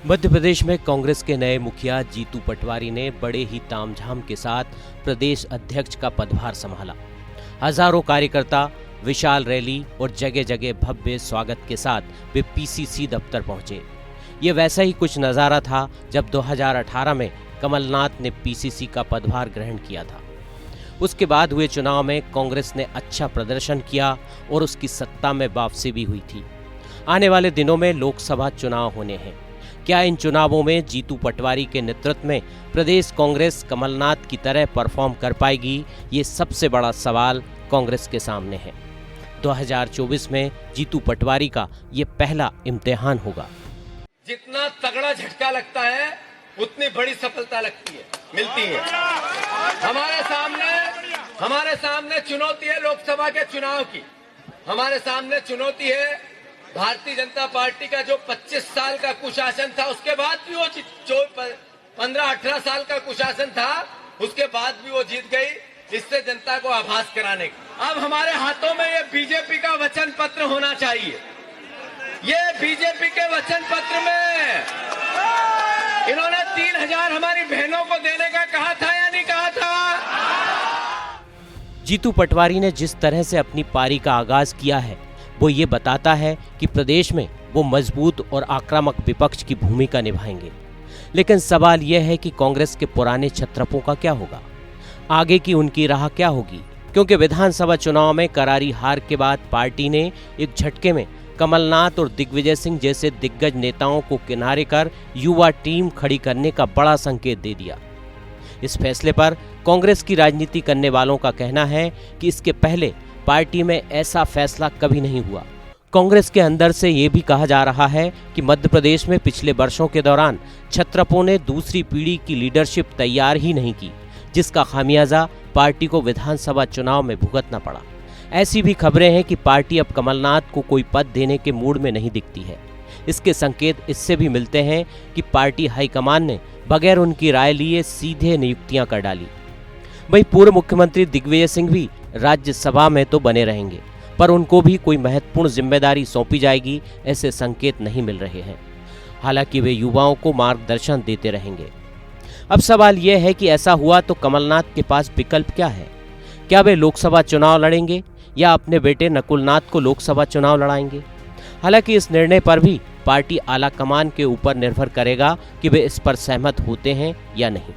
मध्य प्रदेश में कांग्रेस के नए मुखिया जीतू पटवारी ने बड़े ही तामझाम के साथ प्रदेश अध्यक्ष का पदभार संभाला। हजारों कार्यकर्ता, विशाल रैली और जगह जगह भव्य स्वागत के साथ वे पीसीसी दफ्तर पहुंचे। ये वैसा ही कुछ नज़ारा था जब 2018 में कमलनाथ ने पीसीसी का पदभार ग्रहण किया था। उसके बाद हुए चुनाव में कांग्रेस ने अच्छा प्रदर्शन किया और उसकी सत्ता में वापसी भी हुई थी। आने वाले दिनों में लोकसभा चुनाव होने हैं। क्या इन चुनावों में जीतू पटवारी के नेतृत्व में प्रदेश कांग्रेस कमलनाथ की तरह परफॉर्म कर पाएगी? ये सबसे बड़ा सवाल कांग्रेस के सामने है। 2024 में जीतू पटवारी का ये पहला इम्तिहान होगा। जितना तगड़ा झटका लगता है उतनी बड़ी सफलता मिलती है। हमारे सामने चुनौती है लोकसभा के चुनाव की। हमारे सामने चुनौती है भारतीय जनता पार्टी का जो 25 साल का कुशासन था, उसके बाद भी वो 15-18 साल का कुशासन था, उसके बाद भी वो जीत गई, इससे जनता को आभास कराने की। अब हमारे हाथों में ये बीजेपी का वचन पत्र होना चाहिए। ये बीजेपी के वचन पत्र में इन्होंने 3000 हमारी बहनों को देने का कहा था या नहीं कहा था? जीतू पटवारी ने जिस तरह से अपनी पारी का आगाज किया है वो ये बताता है कि प्रदेश में वो मजबूत और आक्रामक विपक्ष की भूमिका निभाएंगे। लेकिन सवाल यह है कि कांग्रेस के पुराने छत्रपों का क्या होगा, आगे की उनकी राह क्या होगी? क्योंकि विधानसभा चुनाव में करारी हार के बाद पार्टी ने एक झटके में कमलनाथ और दिग्विजय सिंह जैसे दिग्गज नेताओं को किनारे कर युवा टीम खड़ी करने का बड़ा संकेत दे दिया। इस फैसले पर कांग्रेस की राजनीति करने वालों का कहना है कि इसके पहले पार्टी में ऐसा फैसला कभी नहीं हुआ। कांग्रेस के अंदर से ये भी कहा जा रहा है कि मध्य प्रदेश में पिछले वर्षों के दौरान छत्रपों ने दूसरी पीढ़ी की लीडरशिप तैयार ही नहीं की, जिसका खामियाजा पार्टी को विधानसभा चुनाव में भुगतना पड़ा। ऐसी भी खबरें हैं कि पार्टी अब कमलनाथ को कोई पद देने के मूड में नहीं दिखती है। इसके संकेत इससे भी मिलते हैं कि पार्टी हाईकमान ने बगैर उनकी राय लिए सीधे नियुक्तियां कर डाली। वहीं पूर्व मुख्यमंत्री दिग्विजय सिंह भी राज्यसभा में तो बने रहेंगे, पर उनको भी कोई महत्वपूर्ण जिम्मेदारी सौंपी जाएगी, ऐसे संकेत नहीं मिल रहे हैं। हालांकि वे युवाओं को मार्गदर्शन देते रहेंगे। अब सवाल यह है कि ऐसा हुआ तो कमलनाथ के पास विकल्प क्या है? क्या वे लोकसभा चुनाव लड़ेंगे या अपने बेटे नकुलनाथ को लोकसभा चुनाव लड़ाएंगे? हालांकि इस निर्णय पर भी पार्टी आला कमान के ऊपर निर्भर करेगा कि वे इस पर सहमत होते हैं या नहीं।